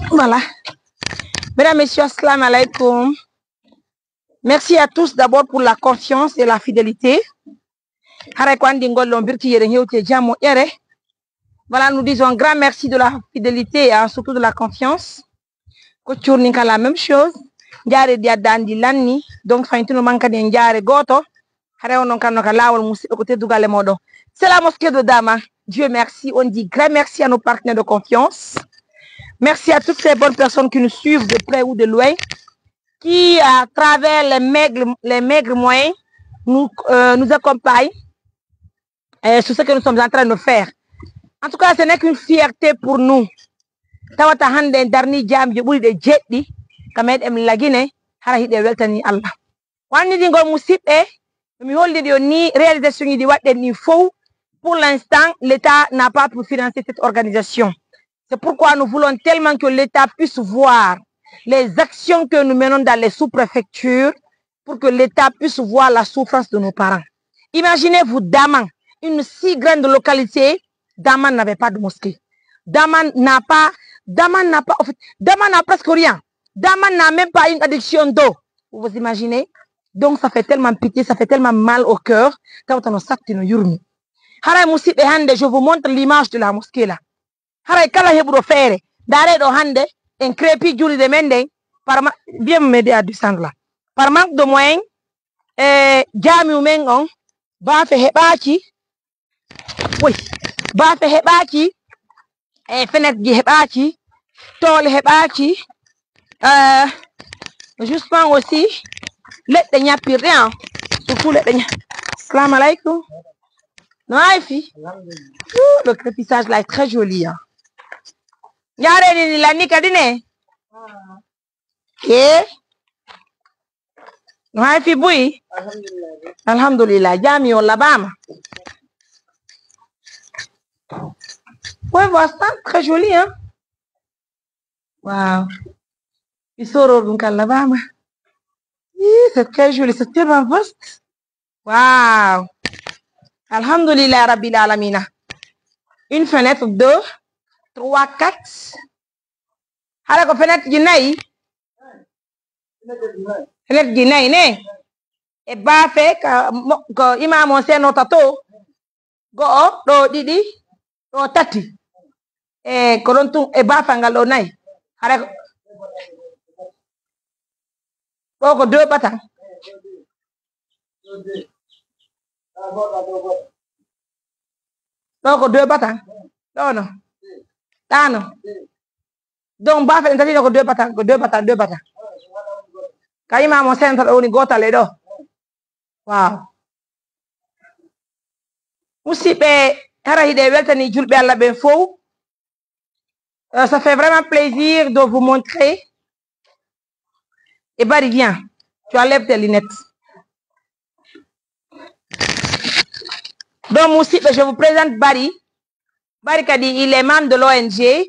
Voilà. Mesdames, Messieurs, assalamu alaikum. Merci à tous d'abord pour la confiance et la fidélité. Voilà, nous disons un grand merci de la fidélité et surtout de la confiance. La même chose. Donc, c'est la mosquée de Dama. Dieu merci. On dit grand merci à nos partenaires de confiance. Merci à toutes ces bonnes personnes qui nous suivent de près ou de loin, qui, à travers les maigres moyens, nous accompagnent sur ce que nous sommes en train de faire. En tout cas, ce n'est qu'une fierté pour nous. Tawata hande darni jam je ɓuri ɗe jeɗɗi kamen em lagine hara hiɗe weltani Allah. Wanni ɗi ngol musidɓe mi holliɗi on ni réalisation ji ɗi waɗɗen ɗi fof. Pour l'instant, l'État n'a pas pu financer cette organisation. C'est pourquoi nous voulons tellement que l'État puisse voir les actions que nous menons dans les sous-préfectures pour que l'État puisse voir la souffrance de nos parents. Imaginez-vous Daman, une si grande localité, Daman n'avait pas de mosquée. Daman n'a presque rien. Daman n'a même pas une addiction d'eau. Vous vous imaginez? Donc ça fait tellement pitié, ça fait tellement mal au cœur. Je vous montre l'image de la mosquée là. Bien m'aider à descendre là. Par manque de moyens, Jamiu Mengon, Bafe Hebachi, oui, Bafe Hebachi, Fenêtre Hebachi, Tol Hebachi, justement aussi, let the nyapi rien, surtout let the nyapi. Salam alaikum. Non, le crépissage là est très joli. Hein. Yare ni la nika dine. Eh? Non, boui. Alhamdulillah. Jami on labama. Ouais, voilà, très joli, hein? Waouh. Il sort donc à Alabama. C'est très joli, c'est tellement vaste. Waouh. Alhamdulillah Rabbil Alamina. Une fenêtre, 2, 3, 4. Alors, la fenêtre Guinée. Fenêtre Guinée, né? Et bah, fait que imam on sait notre tato. Go, do, didi, do, tati. Et korontu, et bah, fangalo, nai. Alors, oh, 2 batang. Donc, 2 batang. Non, non. Tano. Donc, bah, fait un tati, 2 batang, 2 batang, 2 batang. Kaima mon centre on gota les dos. Wow. Musibe harahide weltani julbe alla ben fo. Ça fait vraiment plaisir de vous montrer. Et Barry, viens. Tu enlèves tes lunettes. Donc, Musibe, je vous présente Barry. Barry Kadi, il est membre de l'ONG.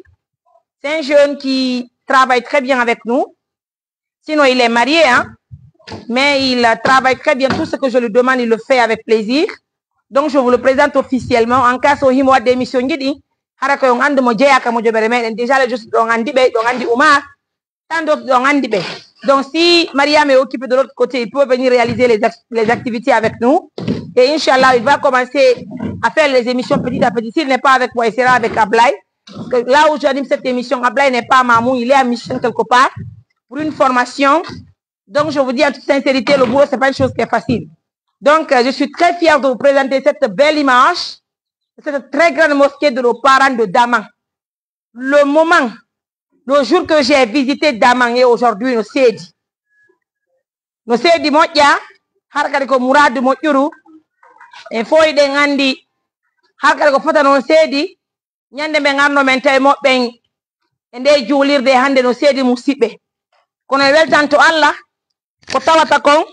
C'est un jeune qui travaille très bien avec nous. Sinon, il est marié, hein? Mais il travaille très bien. Tout ce que je lui demande, il le fait avec plaisir. Donc, je vous le présente officiellement. En cas où il y a des missions, déjà, les gens ont dit Oumar. Tant d'autres ont dit. Donc, si Mariam est occupée de l'autre côté, il peut venir réaliser les activités avec nous. Et Inch'Allah, il va commencer à faire les émissions petit à petit. S'il n'est pas avec moi, il sera avec Ablaï. Là où j'anime cette émission, Ablaï n'est pas Mamou, il est à mission quelque part pour une formation. Donc, je vous dis en toute sincérité, le boulot, ce n'est pas une chose qui est facile. Donc, je suis très fière de vous présenter cette belle image, cette très grande mosquée de nos parents de Daman. Le moment, le jour que j'ai visité Daman et aujourd'hui, nous s'est dit, Motia, Harkariko Mourad Motiuru, et Foy de Ngandi, Harkariko Fata non s'est dit, Nyande Mengano Mentay Mopeng, et des Joulir de Hande no s'est dit Moussibe. Qu'on est wel tanto Allah, ko tawata kon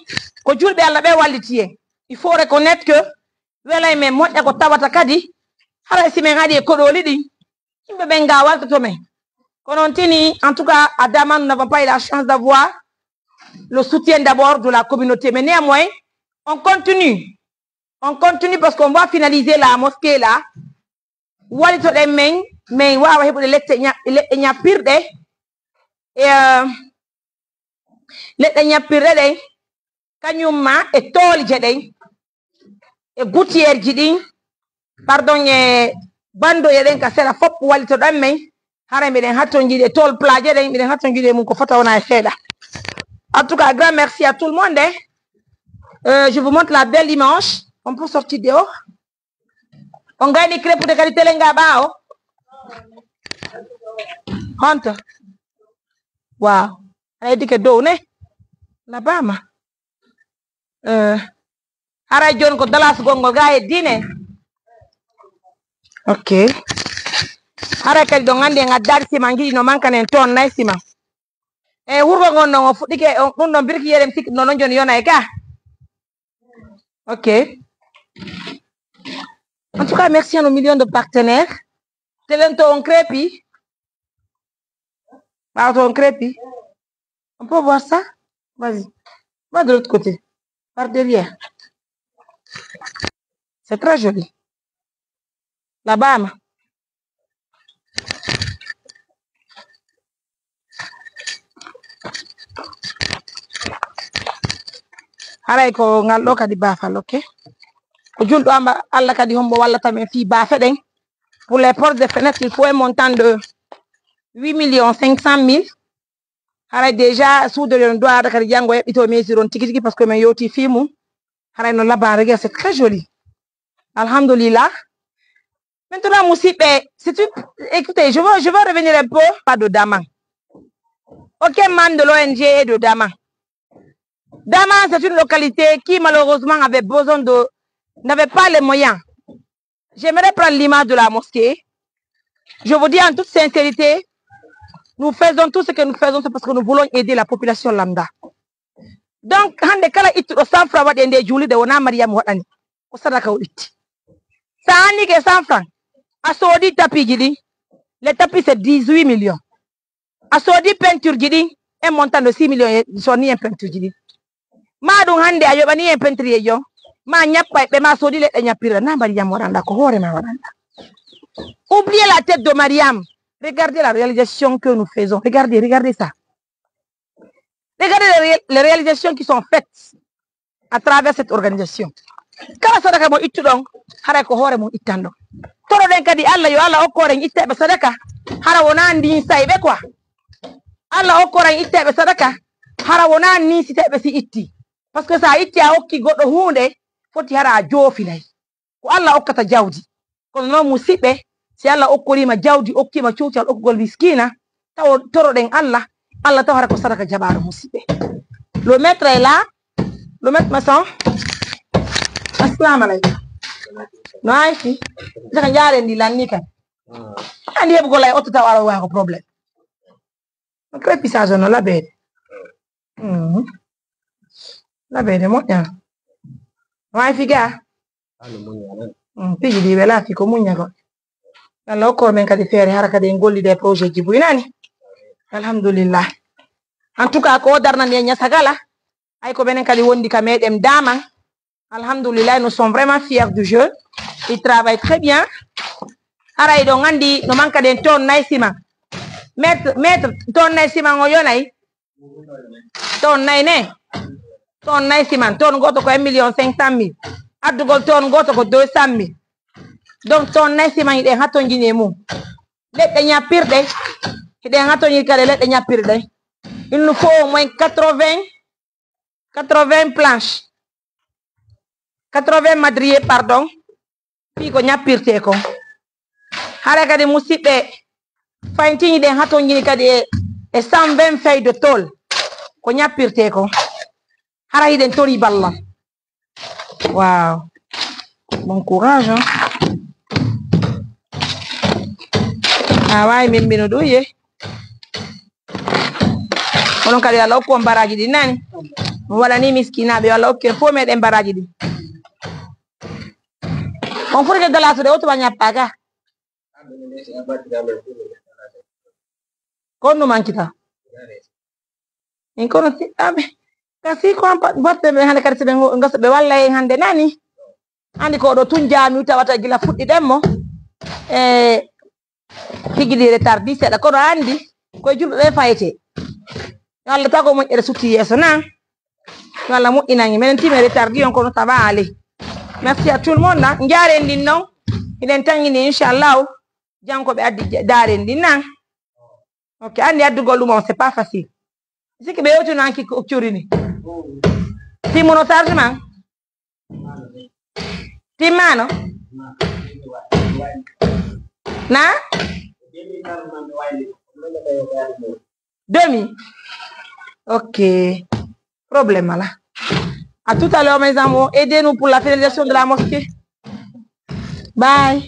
ko julbe Allah be wallitiye. Il faut reconnaître que wela men modde ko tawata kadi hara si men hadi ko do lidi imbe ben ga walta to men konon tini. En tout cas à Daman, nous n'avons pas eu la chance d'avoir le soutien d'abord de la communauté, mais néanmoins on continue parce qu'on va finaliser la mosquée là walito ɗen min wawa heɓude leɗɗe ñappirɗe leɗɗe ñappirɗe ɗen kañumma e toolje ɗen e gouttiére ji ɗin pardon e bandoye ɗen ka seeɗa fopp walito ɗan min hara miɗen hattonjiɗe tool plaje ɗen miɗen hattonjiɗe mum ko fota wona e seeɗa. En tout cas, grand merci à tout le monde. Je vous montre la belle image. On peut sortir dehors. On gagne des crêpes de qualité l'engaba. Honte. Wow. Elle dit que donne. La bama. Hara John ko dalas gongo ga e dine. Ok. Hara kadi do ngande ngaddar sima ngidi no manka nen ton nay sima. E wurgo ngon no fuddike ɗum ɗon birki yerem sikki non joni yona e ga. Ok. En tout cas, merci à nos millions de partenaires. Telento on crépi. On crépi. On peut voir ça? Vas-y. Va de l'autre côté. Par derrière. C'est très joli. La Bahama. Haray ko ngal ɗo kadi bafal, ok? Ko julɗo amba Allah kadi hombo wallata men fi bafe ɗen. Pour les portes de fenêtres, il faut un montant de 8 500 000. Haray déjà sous de l'on doit kadi jango heɓito mesiron tiki tiki parce que men yoti fi mum. Haray no laban regarde, c'est très joli. Alhamdulillah. Maintenant, Moussipé, si tu écoutez, je veux revenir un peu pas de Daman. Aucun membre de l'ONG est de Daman. Daman, c'est une localité qui malheureusement avait besoin de, n'avait pas les moyens. J'aimerais prendre l'image de la mosquée. Je vous dis en toute sincérité, nous faisons tout ce que nous faisons, c'est parce que nous voulons aider la population lambda. Donc, hande kala itu do 100 francs wadi ende juli de wona Mariam wadani. Ko sadaka o itti. Sa andi ke 100 francs. A sodi tapis jidi. Le tapis c'est 18 millions. A sodi peinture jidi, un montant de 6 millions soni en peinture jidi. Ma dum hande ayo bani en peinture yo. Ma nyappa be ma sodi le nyapira na Mariam wadanda ko hore ma wadanda. Oubliez la tête de Mariam. Regardez la réalisation que nous faisons. Regardez ça. Regardez les réalisations qui sont faites à travers cette organisation. Kala sadaka mo ittu don hara ko hore mo ittando. Toro den kadi Allah yo Allah okkore itte be sadaka hara wona ndi saybe quoi. Allah okkore itte be sadaka hara wona ni sitebe si itti. Parce que ça itti a okki goddo hunde foti hara jofilay. Ko Allah okkata jawdi. Kono no musibe si Allah okkorima jawdi okkima ciutal okkugol miskina taw toro den Allah taw hara ko sadaka jabaro musibe. Le maître est là. Le maître maçon. Assalamu alaikum. Nice. Jaka jaare ndi lanni kan. Andi hebu golay otto taw ara wa ko problème. Ko pisage no labede. Labede mo ya. Wa figa. Piji di wela fi ko munya ko. Allah ko men kadi fere hara kadi ngolli des projets ji buinani. Alhamdulillah. En tout cas ko darna ne nya sagala ay ko benen kadi wondi ka medem Daman. Alhamdulillah, nous sommes vraiment fiers du jeu. Il travaille très bien. Ara ido ngandi no manka den ton naisima. Maître ton naisima ngoyo nai. Ton nai ne. Ton naisima ton goto ko 1 500 000. Adugol ton goto ko 200 000. Donc ton naisima ide haton jine mum. Ledde nyapirde. Ide haton yi kale ledde nyapirde. Il nous faut au moins 80 planches. 80 madriers, pardon. Puis qu'on y a pire ko. Hara kadi musibe faintini den haton gini kadi e 120 feuilles de tôle. Ko nya pire ko. Hara iden tori balla. Wow. Bon courage. Hein? Ah ouais, même bino doye. Onon kadi ala ko baraji di nani. Wala ni miskina be wala ok fo me den baraji di. On faut que de la soirée tu vas n'y paga. Quand nous manquons, incono si abe. Kasi ko batte be hande kadi be ngasa be walla e hande nani. Andi ko do tunja mi tawata gila fuddi demmo. higidi retardi seɗa kono andi koye julɓe ɓe fayete yo Allah tago moƴƴere sutti yeeso na yo Allah moƴƴinangi minen time retardi on kono ça va aller merci à tout le monde na jaren ndin noon hiɗen tangini inchallahu janko ɓe addi daren ndin na ok andi addugol ɗum on c'est pas facile sikki ɓe yewtinanki curini timmuno chargement timmano na demi ok problème là à tout à l'heure mes amours aidez-nous pour la finalisation de la mosquée bye